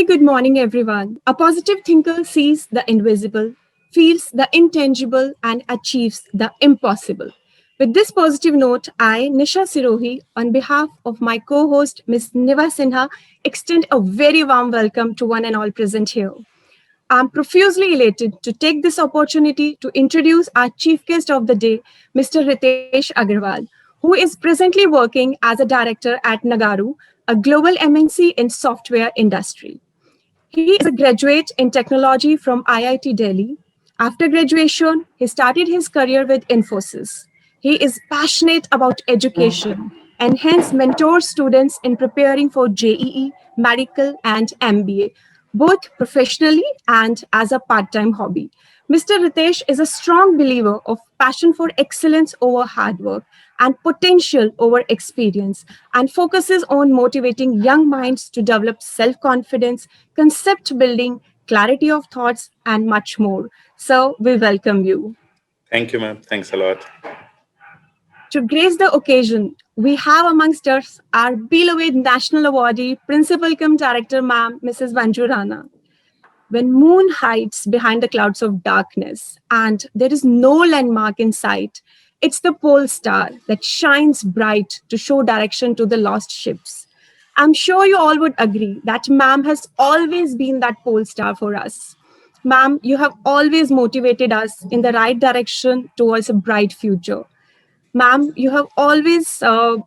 good morning, everyone. A positive thinker sees the invisible, feels the intangible, and achieves the impossible. With this positive note, I, Nisha Sirohi, on behalf of my co host, Ms. Niva Sinha, extend a very warm welcome to one and all present here. I'm profusely elated to take this opportunity to introduce our chief guest of the day, Mr. Ritesh Agarwal, who is presently working as a director at Nagaru, a global MNC in software industry. He is a graduate in technology from IIT Delhi. After graduation, he started his career with Infosys. He is passionate about education and hence mentors students in preparing for JEE, medical, and MBA, both professionally and as a part time hobby. Mr. Ritesh is a strong believer of passion for excellence over hard work and potential over experience, and focuses on motivating young minds to develop self confidence, concept building, clarity of thoughts, and much more. So, we welcome you. Thank you, ma'am. Thanks a lot. To grace the occasion, we have amongst us our beloved national awardee, Principal Cum Director, Ma'am, Mrs. Vanju Rana. When moon hides behind the clouds of darkness and there is no landmark in sight, it's the pole star that shines bright to show direction to the lost ships. I'm sure you all would agree that ma'am has always been that pole star for us. Ma'am, you have always motivated us in the right direction towards a bright future. Ma'am, you have always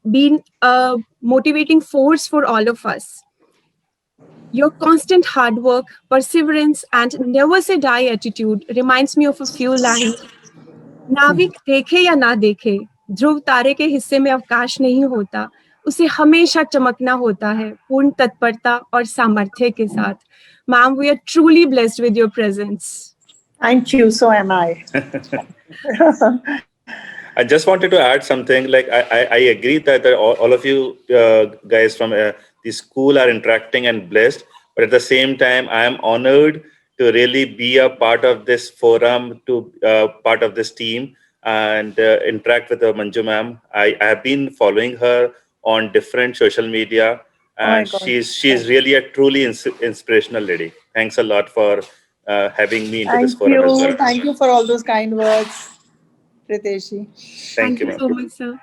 been a motivating force for all of us. Your constant hard work, perseverance, and never say die attitude reminds me of a few lines. नाविक देखे या ना देखे, ध्रुव तारे के हिस्से में अवकाश नहीं होता, उसे हमेशा चमकना होता है पूर्ण तत्परता और सामर्थ्य के साथ. Ma'am, we are truly blessed with your presence. Thank you. So am I. I just wanted to add something. I agree that all of you guys from the school are interacting and blessed. But at the same time, I am honored to really be a part of this forum, to part of this team, and interact with Manju ma'am. I have been following her on different social media, Oh my and God. she's really a truly inspirational lady. Thanks a lot for having me into this Thank forum as you. well. Thank you for all those kind words, Riteshi. Thank Thank you, you ma'am. so much, sir.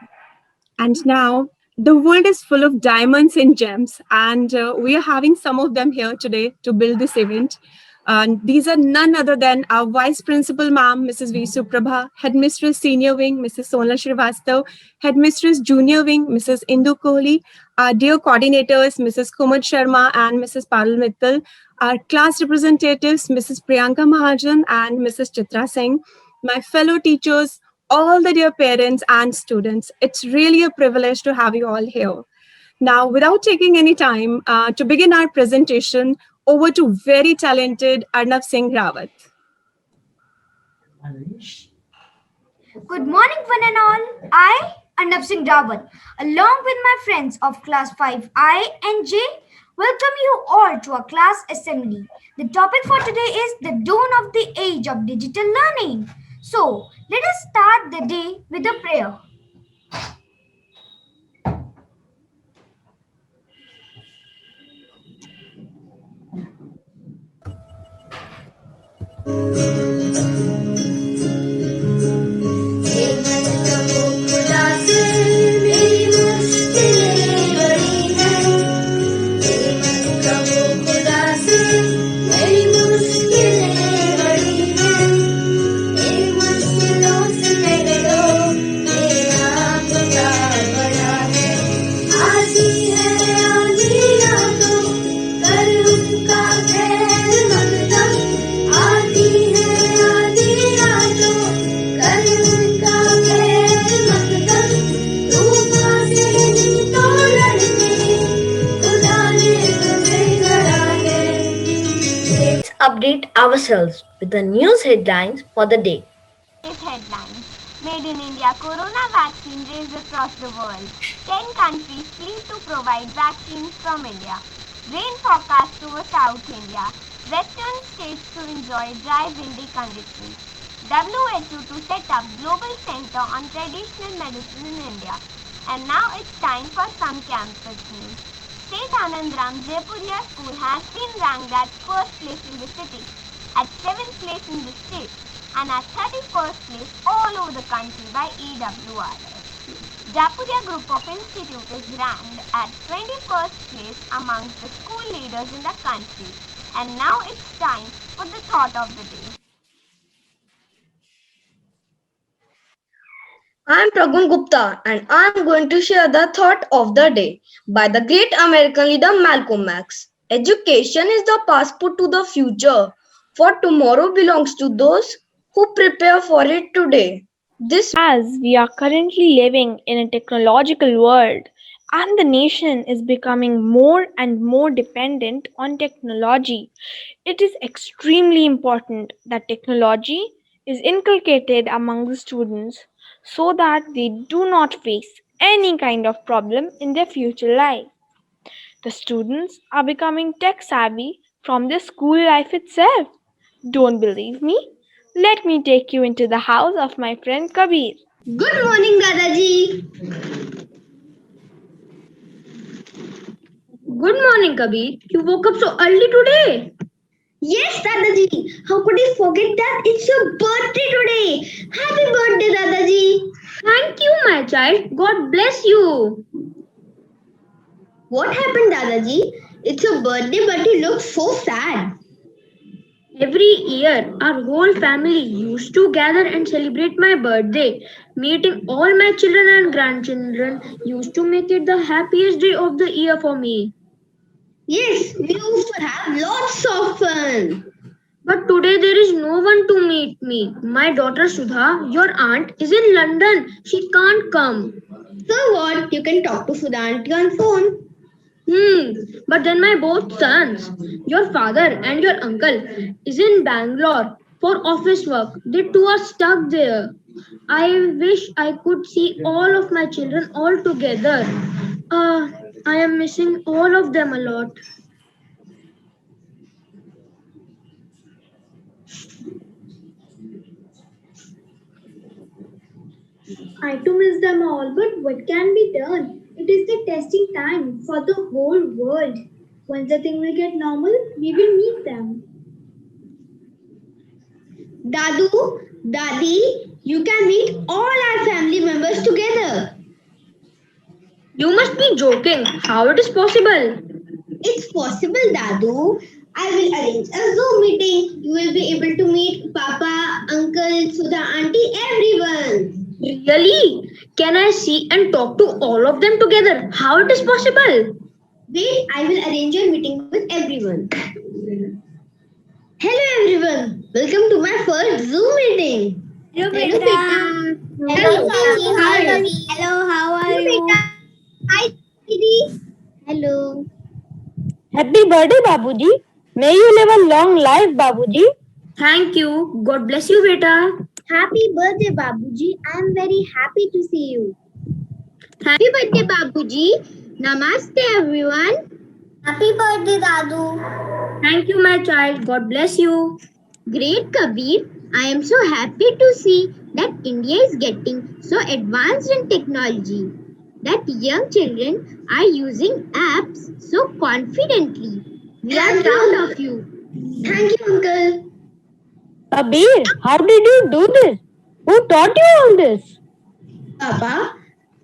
And now the world is full of diamonds and gems, and we are having some of them here today to build this event. And these are none other than our Vice Principal, Ma'am, Mrs. V. Suprabha, Headmistress Senior Wing, Mrs. Sonal Srivastav, Headmistress Junior Wing, Mrs. Indu Kohli, our dear coordinators, Mrs. Kumar Sharma and Mrs. Parul Mittal, our class representatives, Mrs. Priyanka Mahajan and Mrs. Chitra Singh, my fellow teachers, all the dear parents and students. It's really a privilege to have you all here. Now, without taking any time, to begin our presentation, over to very talented Arnav Singh Rawat. Good morning, one and all. I, Arnab Singh Rawat, along with my friends of Class 5I and J, welcome you all to our class assembly. The topic for today is the dawn of the age of digital learning. So, let us start the day with a prayer. Update ourselves with the news headlines for the day. Today's headlines. Made in India Corona vaccine raised across the world. 10 countries plead to provide vaccines from India. Rain forecast over South India. Western states to enjoy dry windy conditions. WHO to set up global center on traditional medicine in India. And now it's time for some campus news. State Anandram Jaipuria school has been ranked at first place in the city, at 7th place in the state, and at 31st place all over the country by EWRS. Jaipuria Group of Institute is ranked at 21st place amongst the school leaders in the country. And now it's time for the thought of the day. I am Pragun Gupta and I am going to share the thought of the day by the great American leader Malcolm X. Education is the passport to the future, for tomorrow belongs to those who prepare for it today. This As we are currently living in a technological world and the nation is becoming more and more dependent on technology, it is extremely important that technology is inculcated among the students so that they do not face any kind of problem in their future life. The students are becoming tech savvy from their school life itself. Don't believe me? Let me take you into the house of my friend Kabir. Good morning, Dadaji. Good morning, Kabir. You woke up so early today. Yes, Dadaji. How could I forget that it's your birthday today? Happy birthday, Dadaji. Thank you, my child. God bless you. What happened, Dadaji? It's your birthday, but you look so sad. Every year, our whole family used to gather and celebrate my birthday. Meeting all my children and grandchildren used to make it the happiest day of the year for me. Yes, we used to have lots of fun. But today there is no one to meet me. My daughter Sudha, your aunt, is in London. She can't come. So what? You can talk to Sudha auntie on phone. But then my both sons, your father and your uncle, is in Bangalore for office work. They too are stuck there. I wish I could see all of my children all together. I am missing all of them a lot. I too miss them all, but what can be done? It is the testing time for the whole world. Once the thing will get normal, we will meet them. Dadu, Dadi, you can meet all our family members together. You must be joking. How it is possible? It's possible, Dadu. I will arrange a Zoom meeting. You will be able to meet Papa, Uncle, Sudha, Auntie, everyone. Really? Can I see and talk to all of them together? How it is possible? Wait, I will arrange a meeting with everyone. Hello everyone. Welcome to my first Zoom meeting. Hello, Beta. Hello, Hello, how are you? Hi, Didi. Hello. Happy birthday, Babuji. May you live a long life, Babuji. Thank you. God bless you, beta. Happy birthday, Babuji. I am very happy to see you. Happy birthday, Babuji. Namaste, everyone. Happy birthday, Dadu. Thank you, my child. God bless you. Great, Kabir. I am so happy to see that India is getting so advanced in technology, that young children are using apps so confidently. We are proud of you. Thank you, Uncle. Kabir, how did you do this? Who taught you all this? Papa,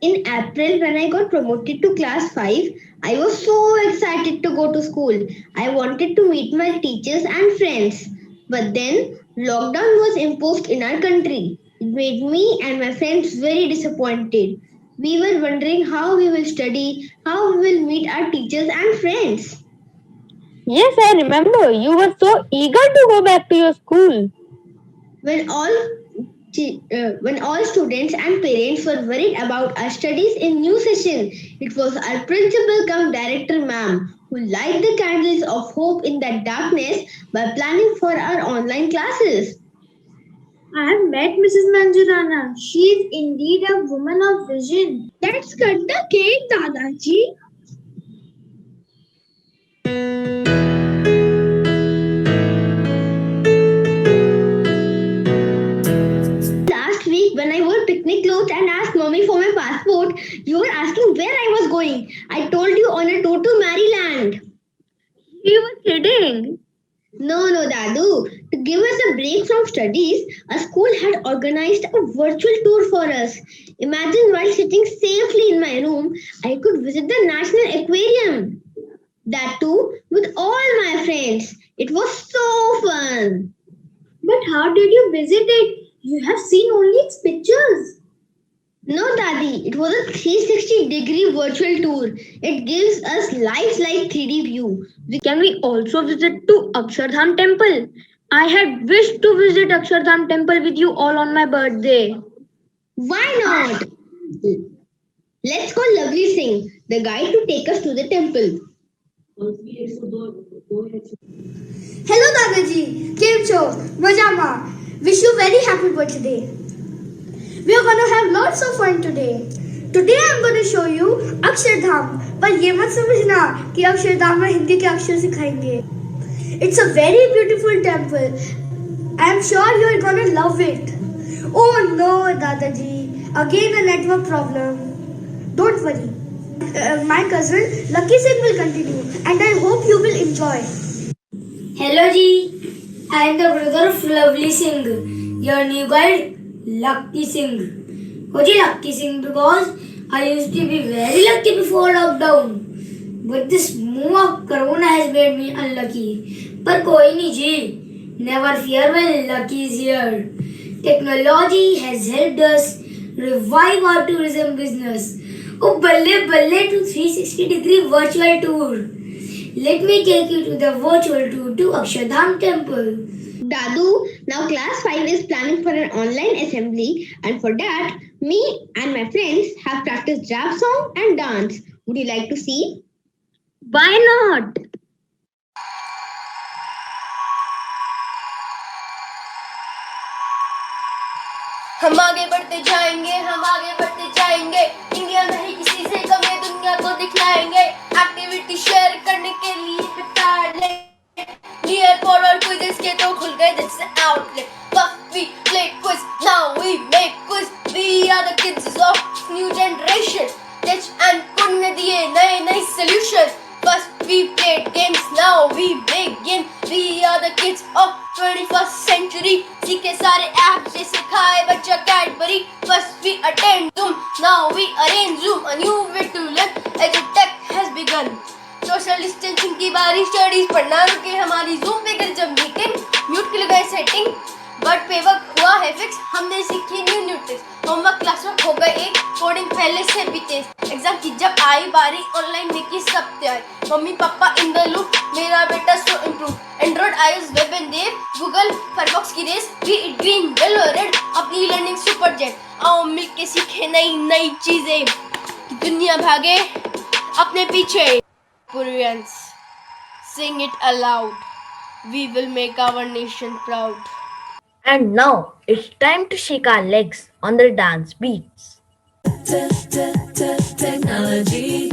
in April when I got promoted to class 5, I was so excited to go to school. I wanted to meet my teachers and friends. But then lockdown was imposed in our country. It made me and my friends very disappointed. We were wondering how we will study, how we will meet our teachers and friends. Yes, I remember. You were so eager to go back to your school. When all students and parents were worried about our studies in new session, it was our principal cum director ma'am who lighted the candles of hope in that darkness by planning for our online classes. I have met Mrs. Manjurana. She is indeed a woman of vision. Let's cut the cake, Dadaji. Last week week, when I wore picnic clothes and asked mommy for my passport, you were asking where I was going. I told you on a tour to Maryland. You were kidding. No, Dadu. To give us a break from studies, a school had organized a virtual tour for us. Imagine while sitting safely in my room, I could visit the National Aquarium. That too, with all my friends. It was so fun. But how did you visit it? You have seen only its pictures. No, Daddy, it was a 360-degree virtual tour. It gives us lifelike 3D view. Can we also visit to Akshardham Temple? I had wished to visit Akshardham Temple with you all on my birthday. Why not? Let's call Lovely Singh, the guide, to take us to the temple. Hello Dadaji, Kem Cho, Majama. Wish you very happy birthday. We are gonna have lots of fun today. Today I'm gonna show you Akshardham. पर ये मत समझना कि अक्षरधाम में हिंदी के अक्षर सिखाएंगे. It's a very beautiful temple. I'm sure you're gonna love it. Oh no, Dadaji, again a network problem. Don't worry. My cousin Lucky Singh will continue, and I hope you will enjoy. Hello Ji, I am the brother of Lovely Singh, your new guide Lucky Singh. Hoji Lucky Singh because I used to be very lucky before lockdown. But this move of Corona has made me unlucky. But koi nahi ji, never fear when lucky is here. Technology has helped us revive our tourism business. Oh balle balle to 360-degree virtual tour. Let me take you to the virtual tour to Akshardham Temple. Dadu, now class 5 is planning for an online assembly, and for that, me and my friends have practiced rap song and dance. Would you like to see? Why not? हम आगे बढ़ते जाएंगे, हम आगे बढ़ते जाएंगे. India नहीं किसी से कम है, दुनिया को दिखलाएंगे. एक्टिविटी शेयर करने के लिए प्रिपेयर ले. नियर फॉर और क्विज़ेस के तो खुल गए दिल से outlet. First we play quiz, now we make quiz. We are the kids of new generation. Touch and कुन ने दिए नए नए solutions. First we played games, now we begin. We are the kids of 21st century. सीखे सारे apps से सिखाए बच्चा Cadbury. First we attend Zoom, now we arrange Zoom. A new way to learn, EduTech has begun. Social distancing की बारी, studies पढ़ना रुके हमारी. Zoom पे कर जब मीटिंग, म्यूट के लगाए सेटिंग. बट पे वर्क हुआ है फिक्स, हमने सीखी न्यू ट्रिक्स. होमवर्क क्लासवर्क हो गए एक, कोडिंग पहले से भी तेज. एग्जाम की जब आई बारी, ऑनलाइन में की सब तैयार. Mummy papa in the loop, मेरा बेटा so improve. Android iOS web and dev, Google Firefox की रेस. Be it green yellow red, अपनी लर्निंग सुपर जेट. आओ मिलके सीखे नई नई चीजें, दुनिया भागे अपने पीछे. Koreans, sing it aloud. We will make our nation proud. And now it's time to shake our legs on the dance beats. Technology,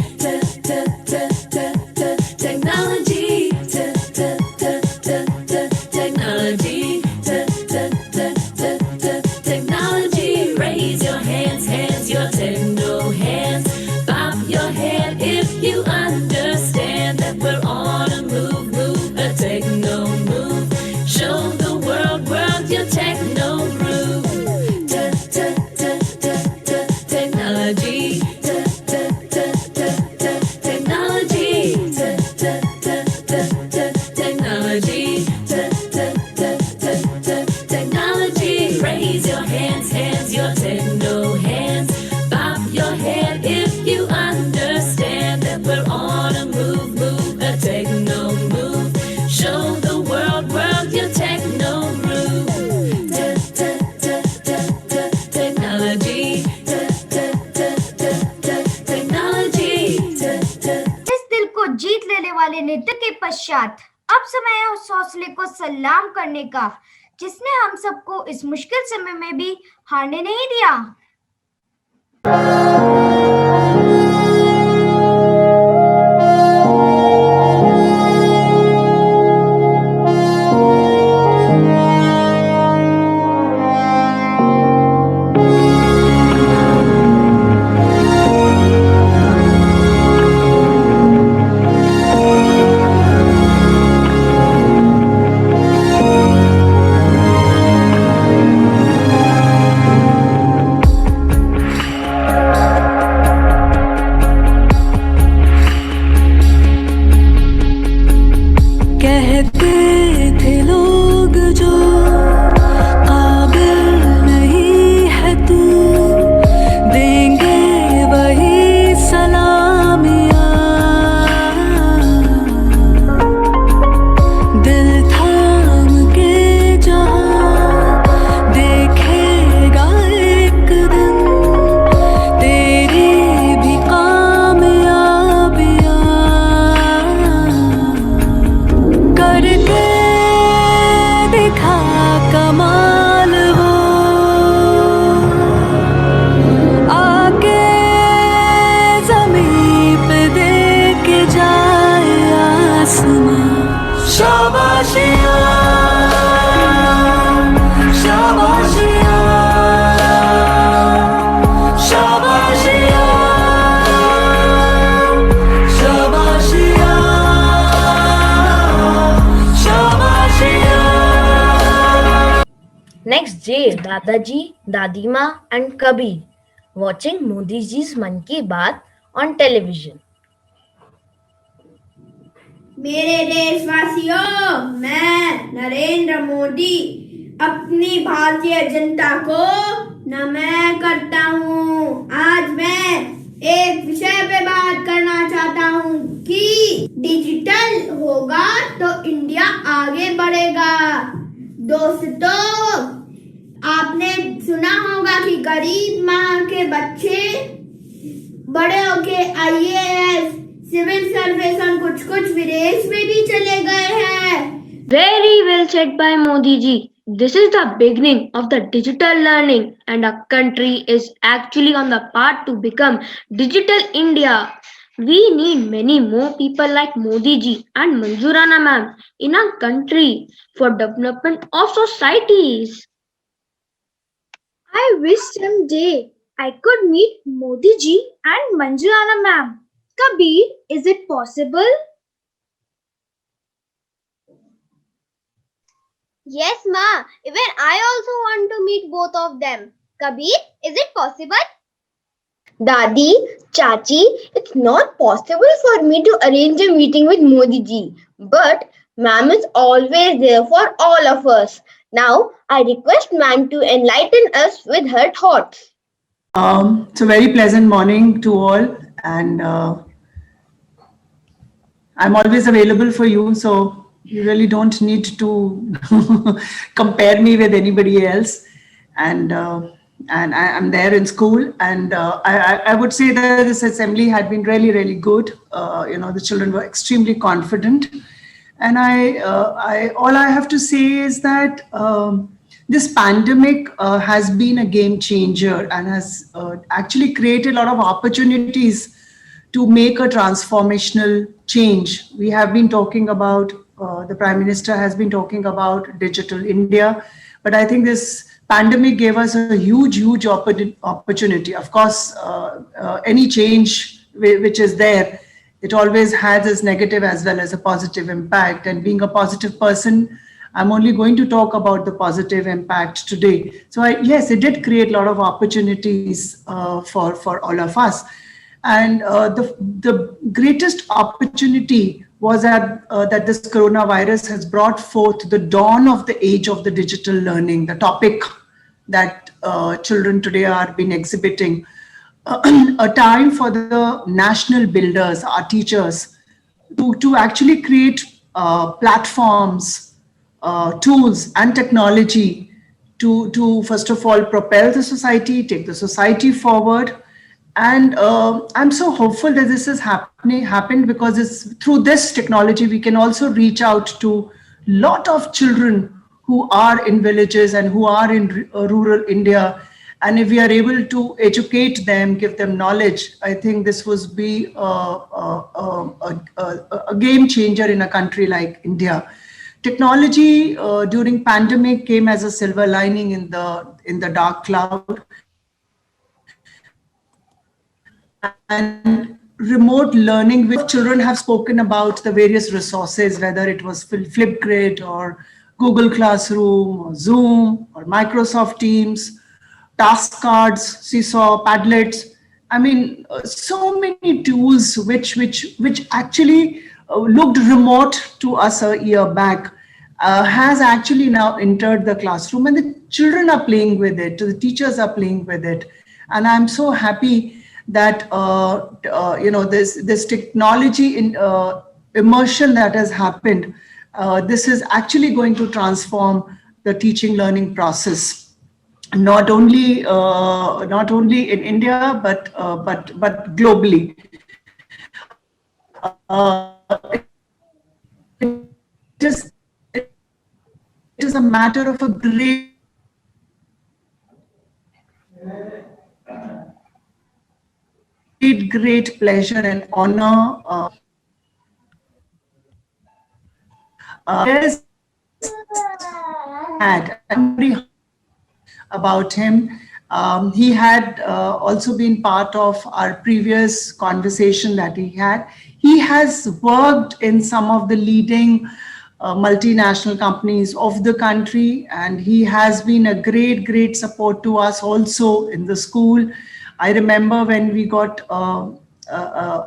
technology, technology, technology. Raise your hands, your techno hands. Bob your head if you understand that we're on a move, a techno move. Show the world your techno groove. Technology, technology, technology, technology. Raise your hands, your techno hands. Bob your head if you understand that we're on a move, a techno move. Show the world your techno groove. Technology, technology. इस दिल को जीत लेने वाले नृत्य के पश्चात अब समय है उस हौसले को सलाम करने का जिसने हम सबको इस मुश्किल समय में भी हारने नहीं दिया. Dadaji, Dadima, and Kabir watching Modi ji's Mann Ki Baat on television. मेरे देशवासियों, मैं नरेंद्र मोदी अपनी भारतीय जनता को नमन करता हूँ। आज मैं एक विषय पे बात करना चाहता हूँ कि डिजिटल होगा तो इंडिया आगे बढ़ेगा। दोस्तों, आपने सुना होगा कि गरीब माँ के बच्चे बड़े होके IAS, सिविल सर्विस और कुछ विदेश में भी चले गए हैं। Very well said by Modi ji. This is the beginning of the digital learning, and our country is actually on the path to become Digital India. We need many more people like Modi ji and Manjurana ma'am in our country for development of societies. I wish someday I could meet Modi ji and Manjurana ma'am. Kabir, is it possible? Yes, Ma. Even I also want to meet both of them. Kabir, is it possible? Dadi, Chachi, it's not possible for me to arrange a meeting with Modi ji, but ma'am is always there for all of us. Now, I request ma'am to enlighten us with her thoughts. It's a very pleasant morning to all, and I'm always available for you, so you really don't need to compare me with anybody else. And I'm there in school, and I would say that this assembly had been really, really good. The children were extremely confident, and all I have to say is that this pandemic has been a game changer and has actually created a lot of opportunities to make a transformational change. We have been talking about, the Prime Minister has been talking about Digital India, but I think this pandemic gave us a huge opportunity. Of course, any change which is there, it always has its negative as well as a positive impact. And being a positive person, I'm only going to talk about the positive impact today. So yes, it did create a lot of opportunities for all of us. And the greatest opportunity was that this coronavirus has brought forth the dawn of the age of the digital learning, the topic that children today are being exhibiting. A time for the national builders, our teachers, to actually create platforms, tools and technology to first of all propel the society, take the society forward. And I'm so hopeful that this has happened because through this technology, we can also reach out to a lot of children who are in villages and who are in rural India. And if we are able to educate them, give them knowledge, I think this would be a game changer in a country like India. Technology during pandemic came as a silver lining in the dark cloud. And remote learning, which children have spoken about the various resources, whether it was Flipgrid or Google Classroom or Zoom or Microsoft Teams, task cards, Seesaw, Padlets. I mean, so many tools which actually looked remote to us a year back has actually now entered the classroom, and the children are playing with it, the teachers are playing with it. And I'm so happy that this technology in immersion that has happened, this is actually going to transform the teaching learning process, not only in India but globally. It is a matter of a great pleasure and honor about him. He had also been part of our previous conversation that he had. He has worked in some of the leading multinational companies of the country, and he has been a great support to us also in the school. I remember when we got a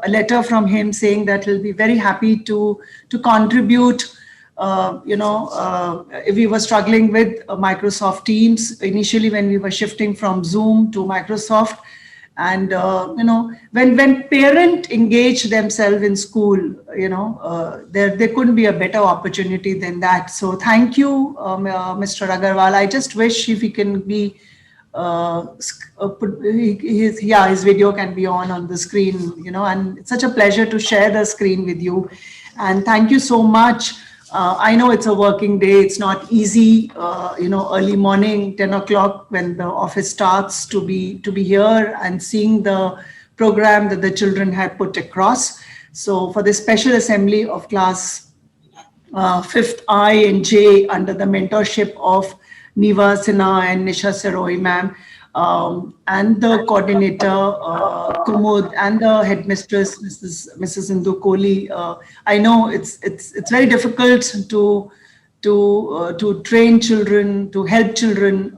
letter from him saying that he'll be very happy to contribute. If we were struggling with Microsoft Teams initially when we were shifting from Zoom to Microsoft. And, when parents engage themselves in school, there couldn't be a better opportunity than that. So thank you, Mr. Agarwal. I just wish if he can be, his video can be on the screen, and it's such a pleasure to share the screen with you. And thank you so much. I know it's a working day. It's not easy, early morning, 10 o'clock when the office starts to be here and seeing the program that the children have put across. So for the special assembly of class 5th I and J under the mentorship of Niva Sinha and Nisha Sirohi ma'am, and the coordinator Kumud and the headmistress Mrs. Indu Kohli. I know it's very difficult to train children, to help children,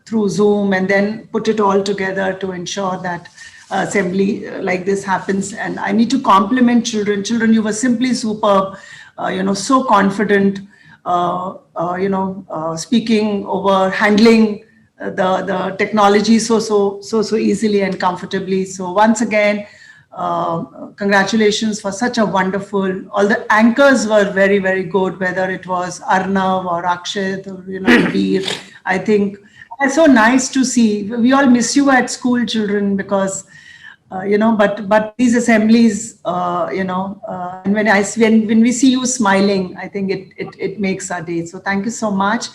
through Zoom, and then put it all together to ensure that assembly like this happens. And I need to compliment children. Children, you were simply superb. So confident. Speaking over, handling the technology so easily and comfortably. So once again, congratulations for such a wonderful. All the anchors were very good, whether it was Arnav or Akshit or Veer. I think it's so nice to see. We all miss you at school, children, because but these assemblies, and when we see you smiling, I think it makes our day. So thank you so much.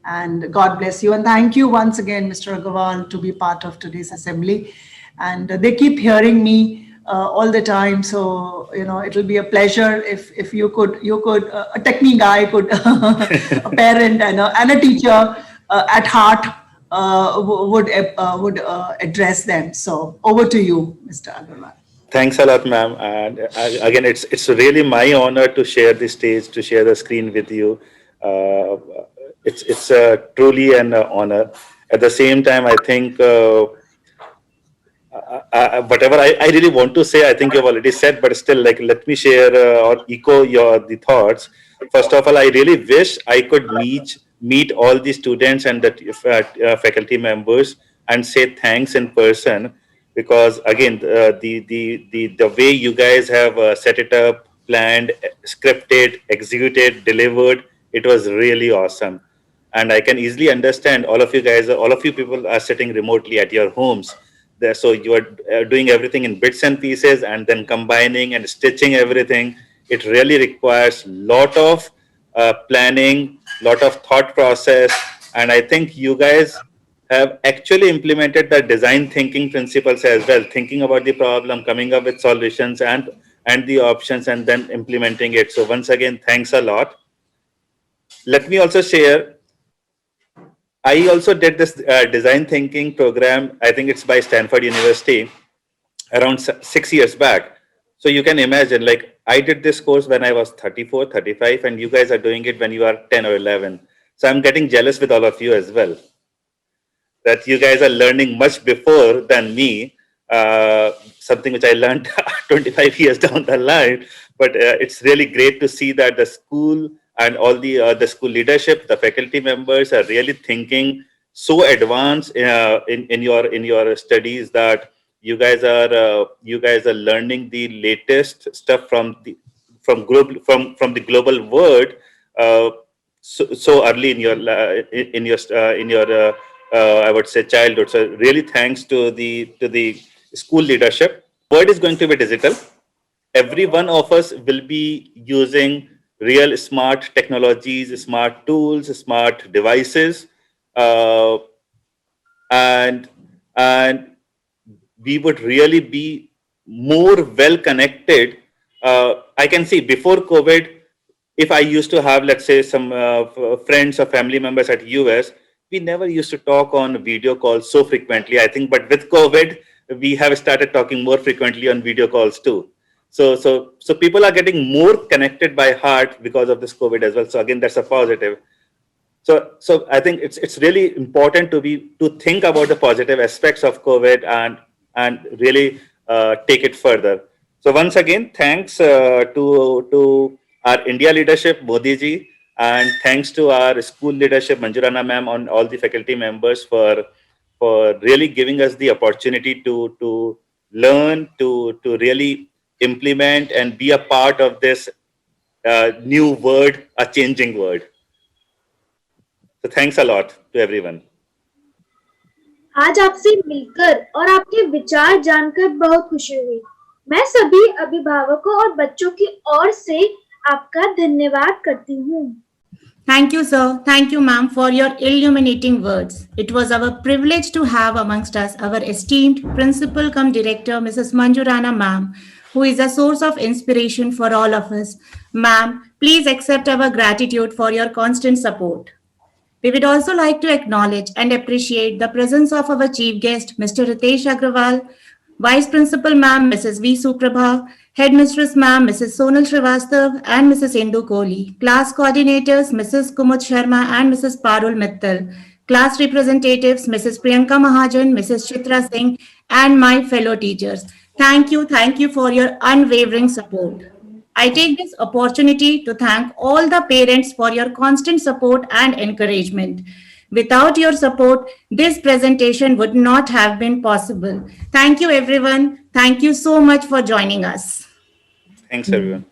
And God bless you. And thank you once again, Mr. Agarwal, to be part of today's assembly. And they keep hearing me all the time. So, it'll be a pleasure if you could, a technique guy could, a parent and a teacher at heart would address them. So over to you, Mr. Agarwal. Thanks a lot, ma'am. And again, it's really my honor to share the stage, to share the screen with you. It's truly an honor. At the same time, I think whatever I really want to say, I think you've already said, but still, let me share or echo the thoughts. First of all, I really wish I could meet all the students and the faculty members and say thanks in person, because again, the way you guys have set it up, planned, scripted, executed, delivered, it was really awesome. And I can easily understand all of you people are sitting remotely at your homes. So you are doing everything in bits and pieces and then combining and stitching everything. It really requires a lot of planning, lot of thought process. And I think you guys have actually implemented the design thinking principles as well, thinking about the problem, coming up with solutions and the options, and then implementing it. So once again, thanks a lot. Let me also share, I also did this design thinking program. I think it's by Stanford University around 6 years back. So you can imagine, I did this course when I was 34, 35, and you guys are doing it when you are 10 or 11. So I'm getting jealous with all of you as well, that you guys are learning much before than me, something which I learned 25 years down the line. But it's really great to see that the school and all the school leadership, the faculty members are really thinking so advanced in your studies, that you guys are learning the latest stuff from the global world so early in your I would say childhood. So really thanks to the school leadership. World is going to be digital. Every one of us will be using real smart technologies, smart tools, smart devices, and we would really be more well connected. I can see before COVID, if I used to have, let's say, some friends or family members at US, we never used to talk on video calls so frequently, I think. But with COVID, we have started talking more frequently on video calls too. So people are getting more connected by heart because of this COVID as well. So again, that's a positive. So I think it's really important to think about the positive aspects of COVID and really take it further. So once again, thanks to our India leadership, Modi ji, and thanks to our school leadership, Manjurana ma'am, and all the faculty members for really giving us the opportunity to learn, to really implement and be a part of this new world, a changing world. So thanks a lot to everyone. आज आपसे मिलकर और आपके विचार जानकर बहुत खुशी हुई। मैं सभी अभिभावकों और बच्चों की ओर से आपका धन्यवाद करती हूँ। Thank you, sir. Thank you, ma'am, for your illuminating words. It was our privilege to have amongst us our esteemed principal cum director, Mrs. Manjurana ma'am, who is a source of inspiration for all of us. Ma'am, please accept our gratitude for your constant support. We would also like to acknowledge and appreciate the presence of our chief guest, Mr. Ritesh Agrawal, Vice Principal Ma'am, Mrs. V. Suprabha, Headmistress Ma'am, Mrs. Sonal Srivastav, and Mrs. Indu Kohli, Class Coordinators, Mrs. Kumud Sharma and Mrs. Parul Mittal, Class Representatives, Mrs. Priyanka Mahajan, Mrs. Chitra Singh, and my fellow teachers. Thank you for your unwavering support. I take this opportunity to thank all the parents for your constant support and encouragement. Without your support, this presentation would not have been possible. Thank you, everyone. Thank you so much for joining us. Thanks, everyone.